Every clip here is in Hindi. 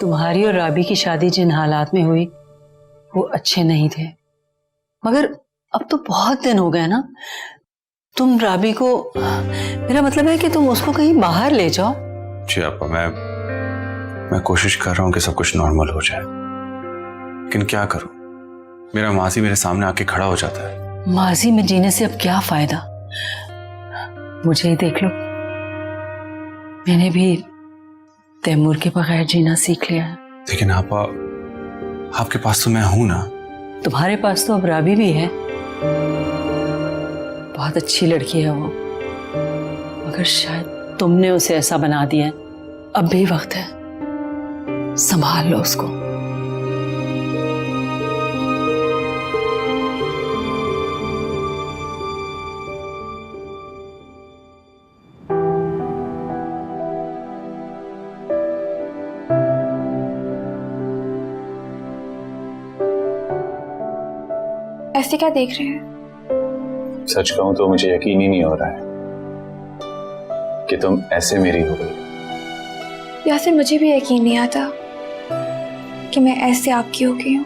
तुम्हारी और राबी की शादी जिन हालात में हुई वो अच्छे नहीं थे, मगर अब तो बहुत दिन हो गए ना। तुम राबी को, मेरा मतलब है कि तुम उसको कहीं बाहर ले जाओ। जी आपा, मैं कोशिश कर रहा हूँ कि सब कुछ नॉर्मल हो जाए, लेकिन क्या करूं, मेरा मासी मेरे सामने आके खड़ा हो जाता है। माजी में जीने से अब क्या फायदा? मुझे ही देख लो, मैंने भी तैमूर के बगैर जीना सीख लिया है। लेकिन आपा, आपके पास तो मैं हूं ना। तुम्हारे पास तो अब राबी भी है, बहुत अच्छी लड़की है वो, मगर शायद तुमने उसे ऐसा बना दिया है। अब भी वक्त है, संभाल लो उसको। ऐसे क्या देख रहे हैं? सच कहूं तो मुझे यकीन ही नहीं हो रहा है कि तुम ऐसे मेरी हो गई। यासिर, मुझे भी यकीन नहीं आता कि मैं ऐसे आपकी हो गई हूँ।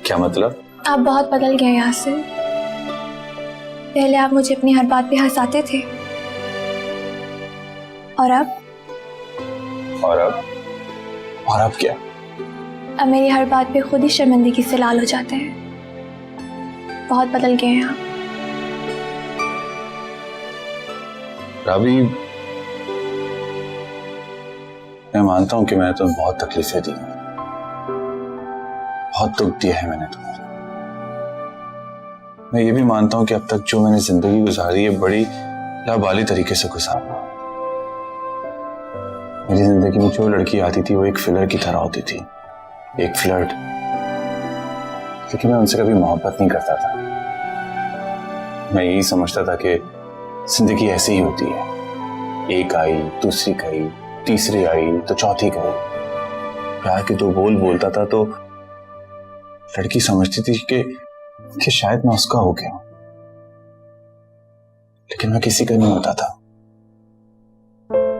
क्या मतलब? आप बहुत बदल गए यासिर। पहले आप मुझे अपनी हर बात पे हंसाते थे, और अब क्या? अब मेरी हर बात पे खुद ही शर्मिंदगी से लाल हो जाते हैं। बहुत बदल गए हैं आप। राबी, मैं मानता हूं कि मैंने तुम्हें बहुत तकलीफें दी, बहुत दुख दिया है मैंने तुम्हें। मैं ये भी मानता हूं कि अब तक जो मैंने जिंदगी गुजारी है बड़ी लाबाली तरीके से गुजारा। मेरी जिंदगी में जो लड़की आती थी वो एक फिलर की तरह होती थी, एक फ्लर्ट। लेकिन मैं उनसे कभी मोहब्बत नहीं करता था। मैं यही समझता था कि जिंदगी ऐसी ही होती है, एक आई, दूसरी गई, तीसरी आई तो चौथी गई। प्यार के दो बोल बोलता था तो लड़की समझती थी कि शायद मैं उसका हो गया हूं, लेकिन मैं किसी का नहीं होता था,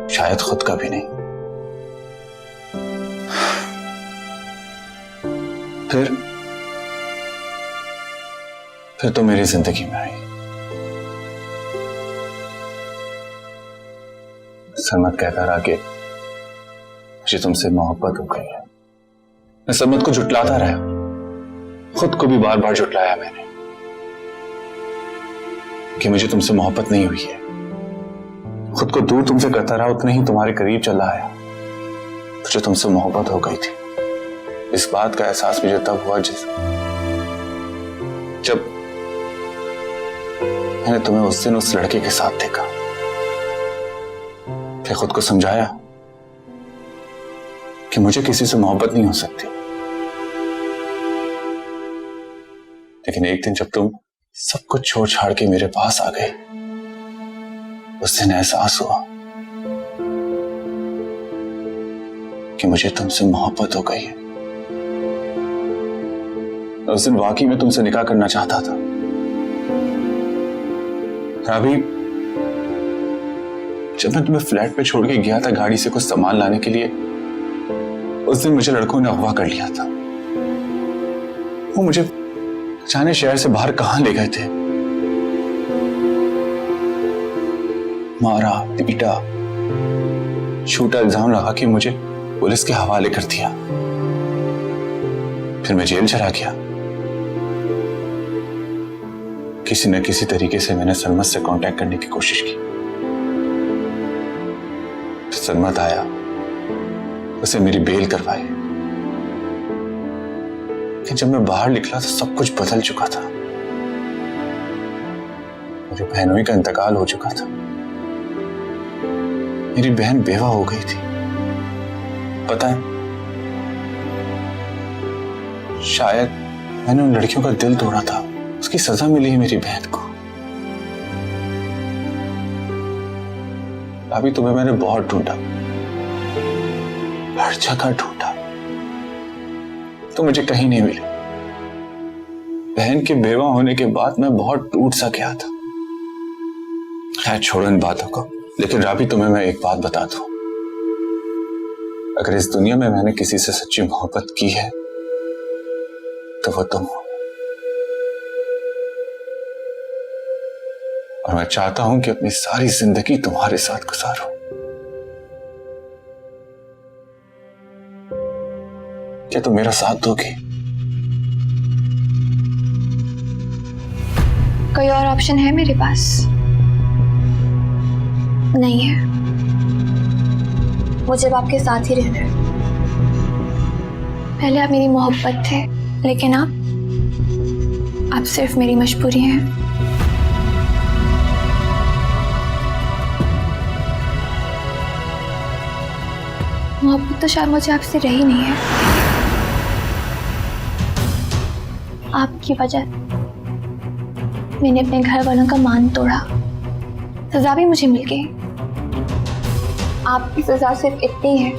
शायद खुद का भी नहीं। फिर तो मेरी जिंदगी में आई सरमत। कहता रहा कि मुझे तुमसे मोहब्बत हो गई है। मैं सरमत को झुटलाता रहा, खुद को भी बार बार झुटलाया मैंने कि मुझे तुमसे मोहब्बत नहीं हुई है। खुद को दूर तुमसे करता रहा, उतने ही तुम्हारे करीब चला आया। मुझे तुमसे मोहब्बत हो गई थी। इस बात का एहसास मुझे तब हुआ जब मैंने तुम्हें उस दिन उस लड़के के साथ देखा। फिर खुद को समझाया कि मुझे किसी से मोहब्बत नहीं हो सकती। लेकिन एक दिन जब तुम सब कुछ छोड़ छाड़ के मेरे पास आ गए, उस दिन एहसास हुआ कि मुझे तुमसे मोहब्बत हो गई है। उस दिन वाकई में तुमसे निकाह करना चाहता था। राबी, जब मैं तुम्हें फ्लैट पे छोड़ के गया था गाड़ी से कुछ सामान लाने के लिए, उस दिन मुझे लड़कों ने अगवा कर लिया था। वो मुझे जाने शहर से बाहर कहां ले गए थे, मारा, पीटा, झूठा इल्जाम लगा के मुझे पुलिस के हवाले कर दिया। फिर मैं जेल चला गया। किसी न किसी तरीके से मैंने सलमत से कांटेक्ट करने की कोशिश की। सलमत आया, उसे मेरी बेल करवाई। कि जब मैं बाहर निकला तो सब कुछ बदल चुका था। मेरी बहनों का इंतकाल हो चुका था। मेरी बहन बेवा हो गई थी। पता है, शायद मैंने उन लड़कियों का दिल तोड़ा था, उसकी सजा मिली है मेरी बहन को। अभी तुम्हें मैंने बहुत ढूंढा, हर जगह ढूंढा, तो मुझे कहीं नहीं मिली। बहन के बेवा होने के बाद मैं बहुत टूट सा गया था। खैर छोड़ो इन बातों को, लेकिन राबी तुम्हें मैं एक बात बता दूं, अगर इस दुनिया में मैंने किसी से सच्ची मोहब्बत की है तो वो तुम हो। और मैं चाहता हूं कि अपनी सारी जिंदगी तुम्हारे साथ गुजारूं। क्या तुम मेरा साथ दोगी? कोई और ऑप्शन है मेरे पास? नहीं है। मुझे अब आपके साथ ही रहना है। पहले आप मेरी मोहब्बत थे, लेकिन आप सिर्फ मेरी मजबूरी हैं। मोहब्बत तो शायद मुझे आपसे रही नहीं है। आपकी वजह मैंने अपने घर वालों का मान तोड़ा, सजा भी मुझे मिल गई। आपकी सजा सिर्फ इतनी है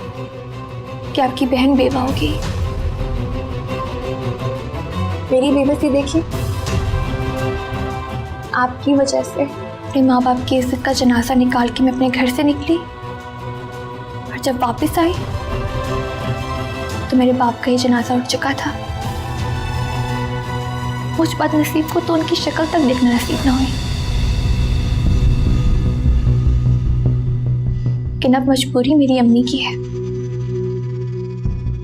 कि आपकी बहन बेवा होगी। मेरी बेबसी देखिए, आपकी वजह से अपने माँ बाप की इज्जत का जनाजा निकाल के मैं अपने घर से निकली, और जब वापस आई तो मेरे बाप का ही जनाजा उठ चुका था। मुझ बदनसीब को तो उनकी शक्ल तक देखना नसीब ना हुई। लेकिन अब मजबूरी मेरी अम्मी की है।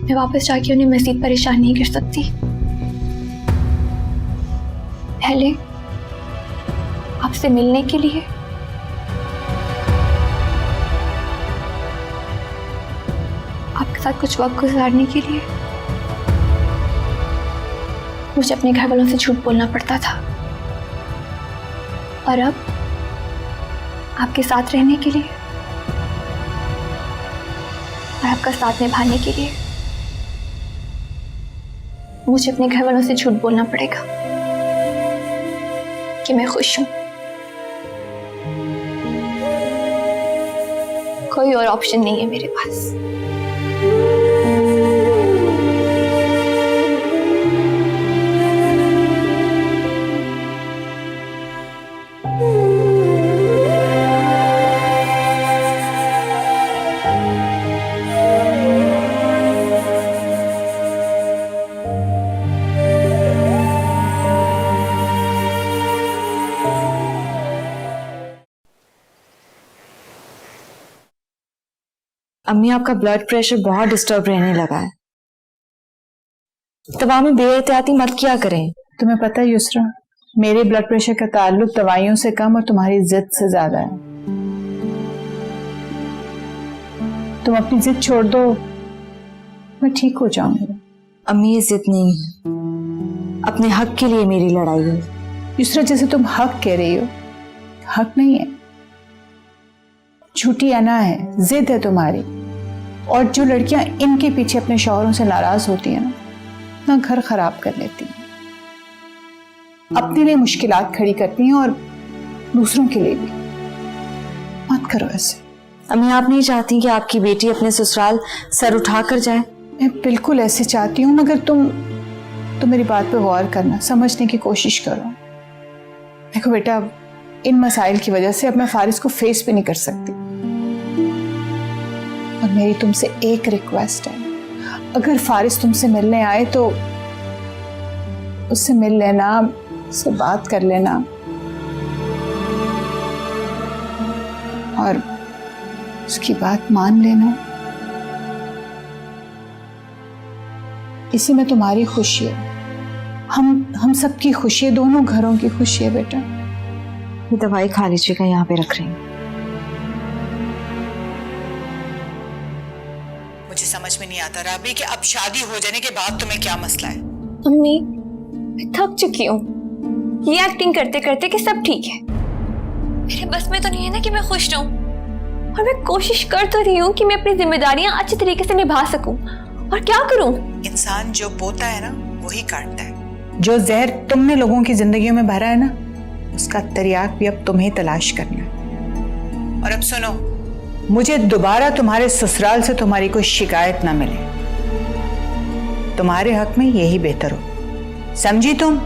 मैं वापस जाके उन्हें मजीद परेशान नहीं कर सकती। पहले आपसे मिलने के लिए आपके साथ कुछ वक्त गुजारने के लिए मुझे अपने घर वालों से झूठ बोलना पड़ता था, और अब आपके साथ रहने के लिए और आपका साथ निभाने के लिए मुझे अपने घर वालों से झूठ बोलना पड़ेगा कि मैं खुश हूं। कोई और ऑप्शन नहीं है मेरे पास। अम्मी, आपका ब्लड प्रेशर बहुत डिस्टर्ब रहने लगा है। दवा में बेएहतियाती मत किया करें। तुम्हें पता है युसरा, मेरे ब्लड प्रेशर का ताल्लुक दवाइयों से कम और तुम्हारी जिद से ज्यादा है। तुम अपनी जिद छोड़ दो, मैं ठीक हो जाऊंगी। अम्मी, ये जिद नहीं है, अपने हक के लिए मेरी लड़ाई है। युसरा, जैसे तुम हक कह रही हो, हक नहीं है, झूठी अना है, जिद है तुम्हारी। और जो लड़कियां इनके पीछे अपने शौहरों से नाराज होती हैं ना घर खराब कर लेती हैं, अपने लिए मुश्किलात खड़ी करती हैं और दूसरों के लिए भी। मत करो ऐसे। अम्मी, आप नहीं चाहती कि आपकी बेटी अपने ससुराल सर उठा कर जाए? मैं बिल्कुल ऐसे चाहती हूँ, मगर तुम मेरी बात पे गौर करना, समझने की कोशिश करो। देखो बेटा, इन मसाइल की वजह से अब मैं फारिस को फेस भी नहीं कर सकती, और मेरी तुमसे एक रिक्वेस्ट है, अगर फारिस तुमसे मिलने आए तो उससे मिल लेना, उससे बात कर लेना, और उसकी बात मान लेना। इसी में तुम्हारी खुशी है, हम सबकी खुशी है, दोनों घरों की खुशी है बेटा। ये दवाई खा लीजिएगा, यहाँ पे रख रही हूँ। मुझे समझ में नहीं आता राबी कि अब शादी हो जाने के बाद तुम्हें क्या मसला है। अम्मी, मैं थक चुकी हूँ ये एक्टिंग करते करते कि सब ठीक है। मेरे बस में तो नहीं है ना कि मैं खुश रहूं, और मैं कोशिश कर तो रही हूँ कि मैं अपनी जिम्मेदारियां अच्छे तरीके से निभा सकूं, और क्या करूं? इंसान जो बोता है ना वही काटता है। जो जहर तुमने लोगों की जिंदगियों में भरा है ना, उसका तरियाक भी अब तुम्हें तलाश करना है। और अब सुनो, मुझे दोबारा तुम्हारे ससुराल से तुम्हारी कोई शिकायत ना मिले। तुम्हारे हक में यही बेहतर हो, समझी तुम?